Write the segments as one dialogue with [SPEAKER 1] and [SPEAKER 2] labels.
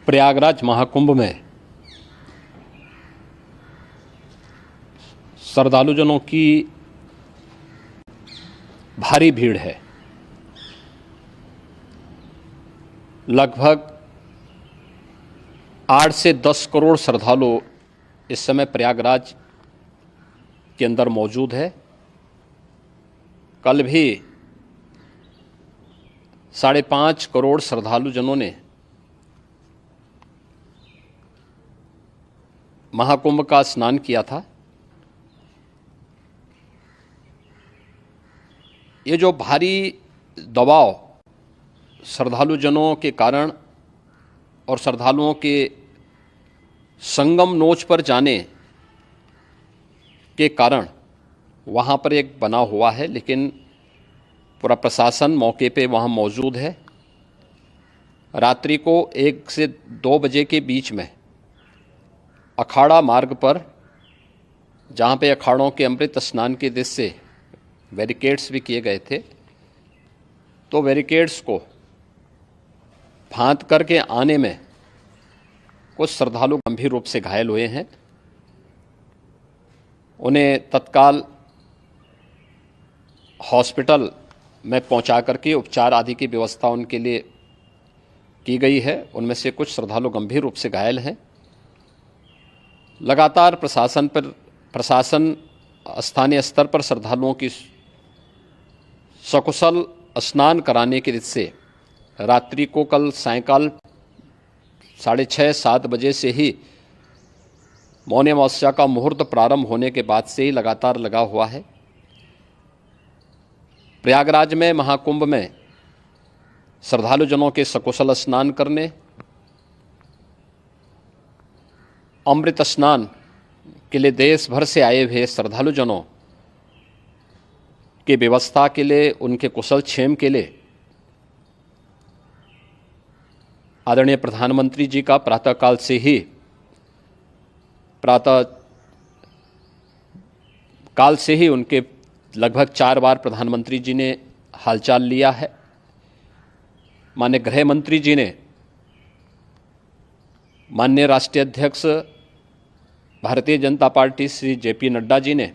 [SPEAKER 1] प्रयागराज महाकुंभ में श्रद्धालुजनों की भारी भीड़ है। लगभग 8 से 10 करोड़ श्रद्धालु इस समय प्रयागराज के अंदर मौजूद है। कल भी 5.5 करोड़ श्रद्धालुजनों ने महाकुंभ का स्नान किया था। ये जो भारी दबाव श्रद्धालुजनों के कारण और श्रद्धालुओं के संगम नोच पर जाने के कारण वहाँ पर एक बना हुआ है, लेकिन पूरा प्रशासन मौके पे वहाँ मौजूद है। रात्रि को 1 से 2 बजे के बीच में अखाड़ा मार्ग पर, जहाँ पे अखाड़ों के अमृत स्नान के दृश्य से बैरिकेड्स भी किए गए थे, तो बैरिकेड्स को फांद करके आने में कुछ श्रद्धालु गंभीर रूप से घायल हुए हैं। उन्हें तत्काल हॉस्पिटल में पहुंचा करके उपचार आदि की व्यवस्था उनके लिए की गई है। उनमें से कुछ श्रद्धालु गंभीर रूप से घायल हैं। लगातार प्रशासन स्थानीय स्तर पर श्रद्धालुओं की सकुशल स्नान कराने के दृष्टि से रात्रि को कल सायंकाल 6:30-7 बजे से ही मौनी अमावस्या का मुहूर्त प्रारंभ होने के बाद से ही लगातार लगा हुआ है। प्रयागराज में महाकुंभ में श्रद्धालुजनों के सकुशल स्नान करने, अमृत स्नान के लिए देश भर से आए हुए श्रद्धालुजनों की व्यवस्था के लिए, उनके कुशल क्षेम के लिए आदरणीय प्रधानमंत्री जी का प्रातःकाल से ही उनके लगभग 4 बार प्रधानमंत्री जी ने हालचाल लिया है। माननीय गृह मंत्री जी ने, माननीय राष्ट्रीय अध्यक्ष भारतीय जनता पार्टी श्री जेपी नड्डा जी ने,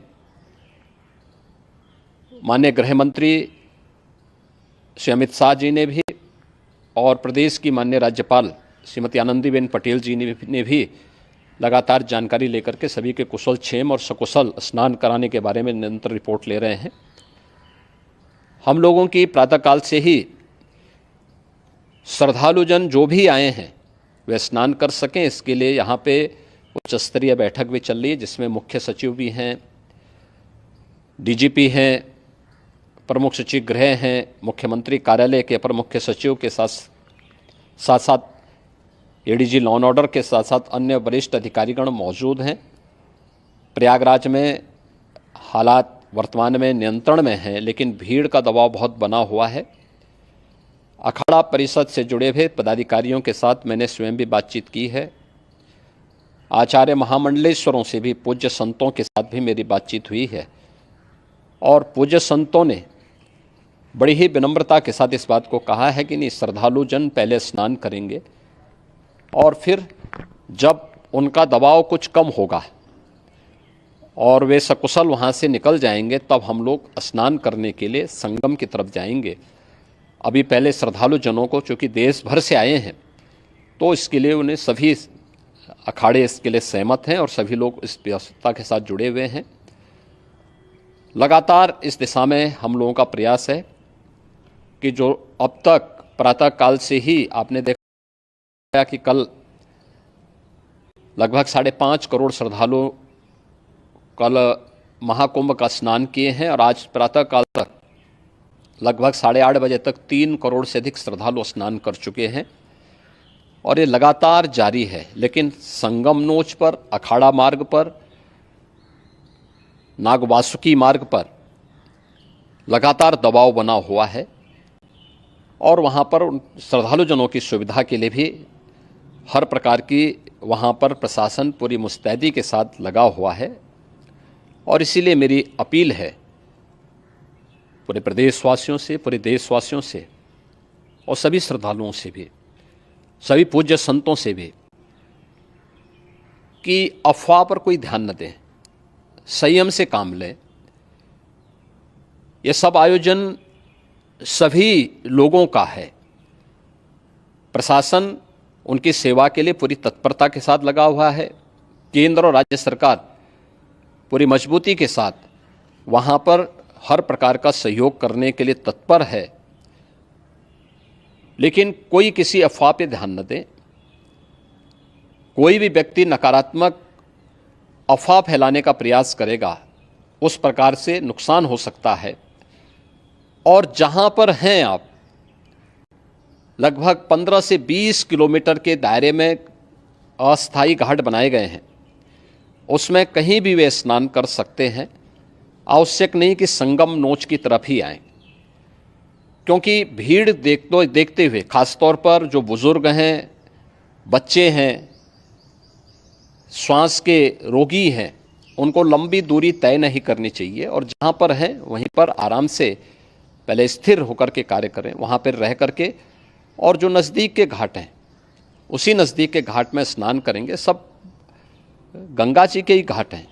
[SPEAKER 1] माननीय गृह मंत्री श्री अमित शाह जी ने भी, और प्रदेश की माननीय राज्यपाल श्रीमती आनंदीबेन पटेल जी ने भी लगातार जानकारी लेकर के सभी के कुशल क्षेम और सकुशल स्नान कराने के बारे में निरंतर रिपोर्ट ले रहे हैं। हम लोगों की प्रातःकाल से ही श्रद्धालुजन जो भी आए हैं वे स्नान कर सकें, इसके लिए यहाँ पे उच्च स्तरीय बैठक भी चल रही है, जिसमें मुख्य सचिव भी हैं, डीजीपी हैं, प्रमुख सचिव गृह हैं, मुख्यमंत्री कार्यालय के अपर मुख्य सचिव के साथ एडीजी लॉ एंड ऑर्डर के साथ साथ अन्य वरिष्ठ अधिकारीगण मौजूद हैं। प्रयागराज में हालात वर्तमान में नियंत्रण में हैं, लेकिन भीड़ का दबाव बहुत बना हुआ है। अखाड़ा परिषद से जुड़े हुए पदाधिकारियों के साथ मैंने स्वयं भी बातचीत की है। आचार्य महामंडलेश्वरों से भी, पूज्य संतों के साथ भी मेरी बातचीत हुई है, और पूज्य संतों ने बड़ी ही विनम्रता के साथ इस बात को कहा है कि नहीं, श्रद्धालु जन पहले स्नान करेंगे और फिर जब उनका दबाव कुछ कम होगा और वे सकुशल वहाँ से निकल जाएंगे, तब हम लोग स्नान करने के लिए संगम की तरफ जाएंगे। अभी पहले श्रद्धालु जनों को, चूँकि देश भर से आए हैं, तो इसके लिए उन्हें सभी अखाड़े इसके लिए सहमत हैं और सभी लोग इस व्यवस्था के साथ जुड़े हुए हैं। लगातार इस दिशा में हम लोगों का प्रयास है कि जो अब तक प्रातःकाल से ही आपने देखा कि कल लगभग 5.5 करोड़ श्रद्धालु कल महाकुंभ का स्नान किए हैं, और आज प्रातःकाल तक लगभग 8:30 बजे तक 3 करोड़ से अधिक श्रद्धालु स्नान कर चुके हैं, और ये लगातार जारी है। लेकिन संगम नोच पर, अखाड़ा मार्ग पर, नागवासुकी मार्ग पर लगातार दबाव बना हुआ है, और वहाँ पर श्रद्धालुजनों की सुविधा के लिए भी हर प्रकार की वहाँ पर प्रशासन पूरी मुस्तैदी के साथ लगा हुआ है। और इसीलिए मेरी अपील है पूरे प्रदेशवासियों से, पूरे देशवासियों से और सभी श्रद्धालुओं से भी सभी पूज्य संतों से भी कि अफवाह पर कोई ध्यान न दें, संयम से काम लें। ये सब आयोजन सभी लोगों का है। प्रशासन उनकी सेवा के लिए पूरी तत्परता के साथ लगा हुआ है। केंद्र और राज्य सरकार पूरी मजबूती के साथ वहाँ पर हर प्रकार का सहयोग करने के लिए तत्पर है। लेकिन कोई किसी अफवाह पे ध्यान न दे। कोई भी व्यक्ति नकारात्मक अफवाह फैलाने का प्रयास करेगा, उस प्रकार से नुकसान हो सकता है। और जहाँ पर हैं आप, लगभग 15 से 20 किलोमीटर के दायरे में अस्थायी घाट बनाए गए हैं। उसमें कहीं भी वे स्नान कर सकते हैं। आवश्यक नहीं कि संगम नोच की तरफ ही आएं, क्योंकि भीड़ देखते हुए खासतौर पर जो बुजुर्ग हैं, बच्चे हैं, श्वास के रोगी हैं, उनको लंबी दूरी तय नहीं करनी चाहिए। और जहाँ पर हैं वहीं पर आराम से पहले स्थिर होकर के कार्य करें, वहाँ पर रह करके। और जो नज़दीक के घाट हैं, उसी नज़दीक के घाट में स्नान करेंगे। सब गंगा जी के ही घाट हैं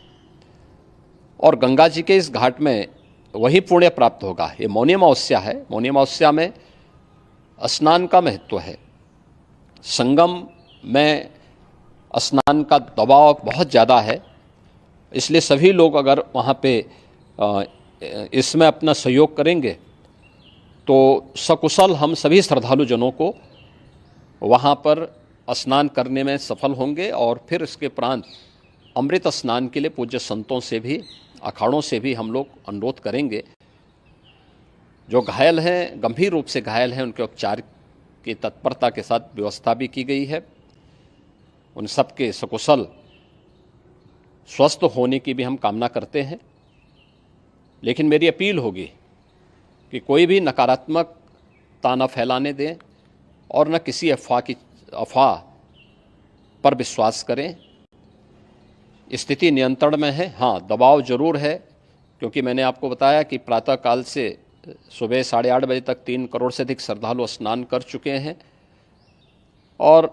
[SPEAKER 1] और गंगा जी के इस घाट में वही पुण्य प्राप्त होगा। ये मौनी अमावस्या है। मौनी अमावस्या में स्नान का महत्व है। संगम में स्नान का दबाव बहुत ज़्यादा है, इसलिए सभी लोग अगर वहाँ पे इसमें अपना सहयोग करेंगे तो सकुशल हम सभी श्रद्धालु जनों को वहाँ पर स्नान करने में सफल होंगे। और फिर इसके उपरांत अमृत स्नान के लिए पूज्य संतों से भी, अखाड़ों से भी हम लोग अनुरोध करेंगे। जो घायल हैं, गंभीर रूप से घायल हैं, उनके उपचार की तत्परता के साथ व्यवस्था भी की गई है। उन सब के सकुशल स्वस्थ होने की भी हम कामना करते हैं। लेकिन मेरी अपील होगी कि कोई भी नकारात्मकता न फैलाने दें और न किसी अफवाह पर विश्वास करें। स्थिति नियंत्रण में है। हाँ, दबाव जरूर है, क्योंकि मैंने आपको बताया कि प्रातःकाल से सुबह 8:30 बजे तक 3 करोड़ से अधिक श्रद्धालु स्नान कर चुके हैं। और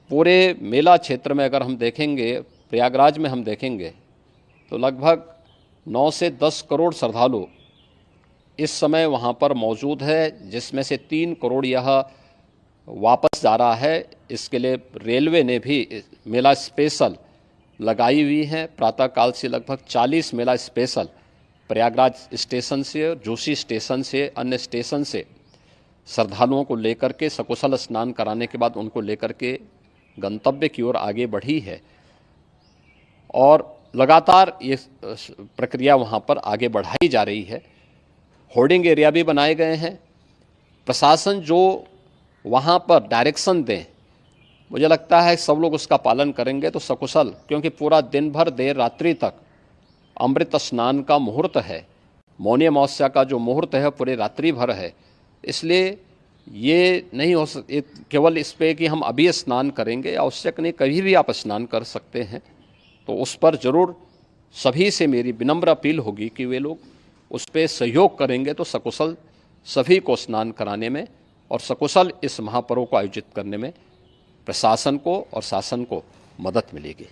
[SPEAKER 1] पूरे मेला क्षेत्र में अगर हम देखेंगे, प्रयागराज में हम देखेंगे, तो लगभग 9 से 10 करोड़ श्रद्धालु इस समय वहाँ पर मौजूद है, जिसमें से 3 करोड़ यह वापस जा रहा है। इसके लिए रेलवे ने भी मेला स्पेशल लगाई हुई है। प्रातःकाल से लगभग 40 मेला स्पेशल प्रयागराज स्टेशन से, जोशी स्टेशन से, अन्य स्टेशन से श्रद्धालुओं को लेकर के सकुशल स्नान कराने के बाद उनको लेकर के गंतव्य की ओर आगे बढ़ी है। और लगातार ये प्रक्रिया वहाँ पर आगे बढ़ाई जा रही है। होर्डिंग एरिया भी बनाए गए हैं। प्रशासन जो वहाँ पर डायरेक्शन दें, मुझे लगता है सब लोग उसका पालन करेंगे तो सकुशल, क्योंकि पूरा दिन भर देर रात्रि तक अमृत स्नान का मुहूर्त है। मौनी अमावस्या का जो मुहूर्त है पूरे रात्रि भर है। इसलिए ये नहीं हो केवल इस पे कि हम अभी स्नान करेंगे, आवश्यक नहीं, कभी भी आप स्नान कर सकते हैं। तो उस पर ज़रूर सभी से मेरी विनम्र अपील होगी कि वे लोग उस पर सहयोग करेंगे तो सकुशल सभी को स्नान कराने में और सकुशल इस महापर्व को आयोजित करने में प्रशासन को और शासन को मदद मिलेगी।